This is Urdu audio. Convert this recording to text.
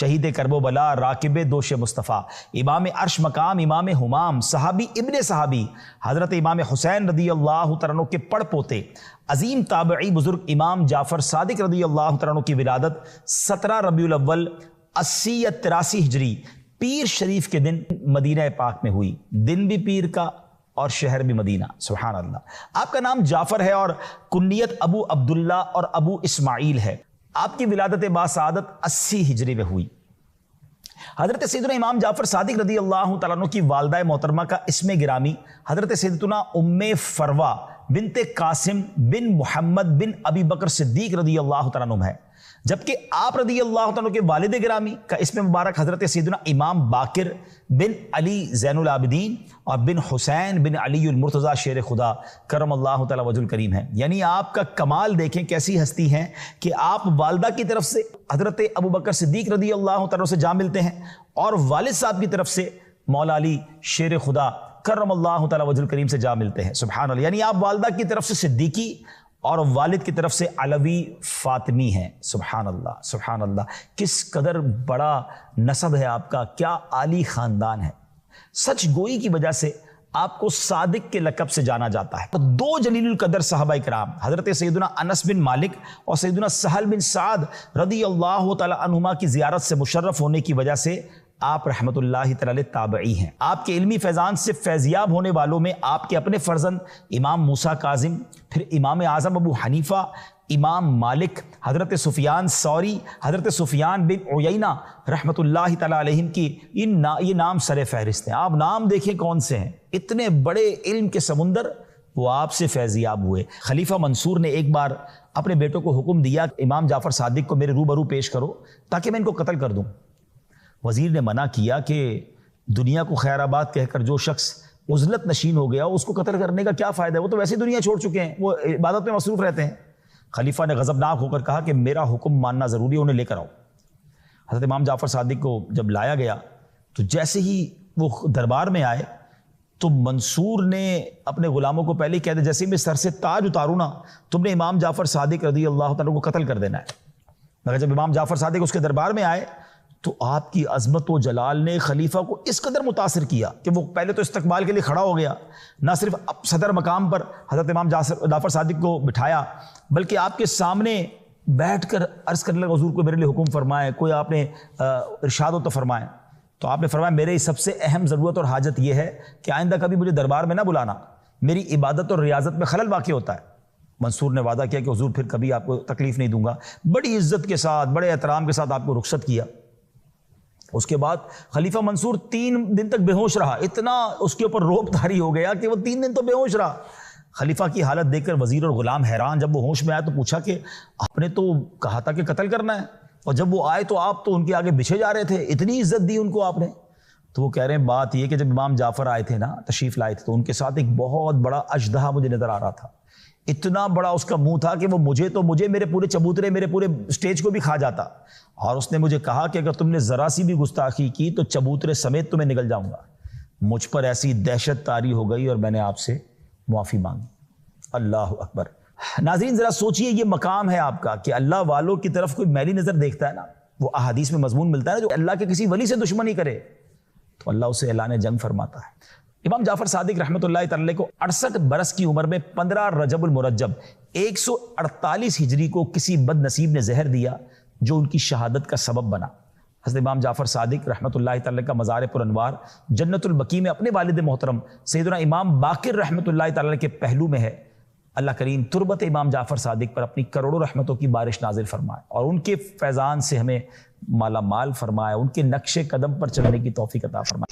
شہید کرب و بلا، راکب دوش مصطفیٰ، امام عرش مقام، امام ہمام، صحابی ابن صحابی حضرت امام حسین رضی اللہ تعالیٰ عنہ کے پڑ پوتے، عظیم تابعی بزرگ امام جعفر صادق رضی اللہ تعالیٰ عنہ کی ولادت 17 ربیع الاول 80 یا 83 ہجری پیر شریف کے دن مدینہ پاک میں ہوئی۔ دن بھی پیر کا اور شہر بھی مدینہ، سبحان اللہ۔ آپ کا نام جعفر ہے اور کنیت ابو عبداللہ اور ابو اسماعیل ہے۔ آپ کی ولادت باسعادت 80 ہجری میں ہوئی۔ حضرت سیدنا امام جعفر صادق رضی اللہ تعالیٰ عنہ کی والدہ محترمہ کا اسم گرامی حضرت سیدتنا ام فروہ بنت قاسم بن محمد بن ابی بکر صدیق رضی اللہ تعالیٰ عنہ ہے، جبکہ آپ رضی اللہ تعالیٰ عنہ کے والد گرامی کا اسم مبارک حضرت سیدنا امام باقر بن علی زین العابدین اور بن حسین بن علی المرتضی شیر خدا کرم اللہ تعالیٰ وجہ الکریم ہے۔ یعنی آپ کا کمال دیکھیں کیسی ہستی ہیں کہ آپ والدہ کی طرف سے حضرت ابو بکر صدیق رضی اللہ تعالیٰ سے جا ملتے ہیں اور والد صاحب کی طرف سے مولا علی شیر خدا کرم اللہ تعالیٰ وجہ الکریم سے جا ملتے ہیں، سبحان اللہ۔ یعنی آپ والدہ کی طرف سے صدیقی اور والد کی طرف سے علوی فاطمی ہیں، سبحان اللہ سبحان اللہ۔ کس قدر بڑا نسب ہے آپ کا، کیا عالی خاندان ہے۔ سچ گوئی کی وجہ سے آپ کو صادق کے لقب سے جانا جاتا ہے۔ دو جلیل القدر صحابہ کرام حضرت سیدنا انس بن مالک اور سیدنا سہل بن سعد رضی اللہ تعالی عنہما کی زیارت سے مشرف ہونے کی وجہ سے آپ رحمت اللہ تعالی تابعی ہیں۔ آپ کے علمی فیضان سے فیضیاب ہونے والوں میں آپ کے اپنے فرزند امام موسیٰ کاظم، پھر امام اعظم ابو حنیفہ، امام مالک، حضرت سفیان ثوری، حضرت سفیان بن عیینہ رحمت اللہ تعالی علیہم کی یہ نام سر فہرست ہیں۔ آپ نام دیکھیں کون سے ہیں، اتنے بڑے علم کے سمندر وہ آپ سے فیضیاب ہوئے۔ خلیفہ منصور نے ایک بار اپنے بیٹوں کو حکم دیا کہ امام جعفر صادق کو میرے روبرو پیش کرو تاکہ میں ان کو قتل کر دوں۔ وزیر نے منع کیا کہ دنیا کو خیر آباد کہہ کر جو شخص عزلت نشین ہو گیا اس کو قتل کرنے کا کیا فائدہ ہے، وہ تو ویسے دنیا چھوڑ چکے ہیں، وہ عبادت میں مصروف رہتے ہیں۔ خلیفہ نے غضبناک ہو کر کہا کہ میرا حکم ماننا ضروری ہے، انہیں لے کر آؤ۔ حضرت امام جعفر صادق کو جب لایا گیا تو جیسے ہی وہ دربار میں آئے تو منصور نے اپنے غلاموں کو پہلے ہی کہہ دیا جیسے میں سر سے تاج اتاروں نا تم نے امام جعفر صادق رضی اللہ تعالیٰ کو قتل کر دینا ہے۔ مگر جب امام جعفر صادق اس کے دربار میں آئے تو آپ کی عظمت و جلال نے خلیفہ کو اس قدر متاثر کیا کہ وہ پہلے تو استقبال کے لیے کھڑا ہو گیا، نہ صرف صدر مقام پر حضرت امام جعفر صادق کو بٹھایا بلکہ آپ کے سامنے بیٹھ کر عرض کرنے لگا حضور کو میرے لیے حکم فرمائے، کوئی آپ نے ارشاد و تو فرمائے۔ تو آپ نے فرمایا میری سب سے اہم ضرورت اور حاجت یہ ہے کہ آئندہ کبھی مجھے دربار میں نہ بلانا، میری عبادت اور ریاضت میں خلل واقع ہوتا ہے۔ منصور نے وعدہ کیا کہ حضور پھر کبھی آپ کو تکلیف نہیں دوں گا، بڑی عزت کے ساتھ بڑے احترام کے ساتھ آپ کو رخصت کیا۔ اس کے بعد خلیفہ منصور 3 دن تک بے ہوش رہا، اتنا اس کے اوپر روب طاری ہو گیا کہ وہ 3 دن تو بے ہوش رہا۔ خلیفہ کی حالت دیکھ کر وزیر اور غلام حیران، جب وہ ہوش میں آیا تو پوچھا کہ آپ نے تو کہا تھا کہ قتل کرنا ہے اور جب وہ آئے تو آپ تو ان کے آگے بچھے جا رہے تھے، اتنی عزت دی ان کو آپ نے۔ تو وہ کہہ رہے ہیں بات یہ کہ جب امام جعفر آئے تھے نا، تشریف لائے تھے، تو ان کے ساتھ ایک بہت بڑا اژدہا مجھے نظر آ رہا تھا، اتنا بڑا اس کا منہ تھا کہ وہ مجھے میرے پورے چبوترے میرے پورے اسٹیج کو بھی کھا جاتا، اور اس نے مجھے کہا کہ اگر تم نے ذرا سی بھی گستاخی کی تو چبوترے سمیت تمہیں نگل جاؤں گا۔ مجھ پر ایسی دہشت طاری ہو گئی اور میں نے آپ سے معافی مانگی۔ اللہ اکبر۔ ناظرین ذرا سوچئے یہ مقام ہے آپ کا کہ اللہ والوں کی طرف کوئی میلی نظر دیکھتا ہے نا، وہ احادیث میں مضمون ملتا ہے نا، جو اللہ کے کسی ولی سے دشمنی کرے تو اللہ اسے اعلان جنگ فرماتا ہے۔ امام جعفر صادق رحمۃ اللہ تعالی کو 68 برس کی عمر میں 15 رجب المرجب 148 ہجری کو کسی بد نصیب نے زہر دیا جو ان کی شہادت کا سبب بنا۔ حضرت امام جعفر صادق رحمۃ اللہ تعالی کا مزار پر انوار جنت البقیع میں اپنے والد محترم سیدنا امام باقر رحمۃ اللہ تعالی کے پہلو میں ہے۔ اللہ کریم تربت امام جعفر صادق پر اپنی کروڑوں رحمتوں کی بارش نازل فرمائے اور ان کے فیضان سے ہمیں مالا مال فرمائے، ان کے نقش قدم پر چلنے کی توفیق عطا فرمائے۔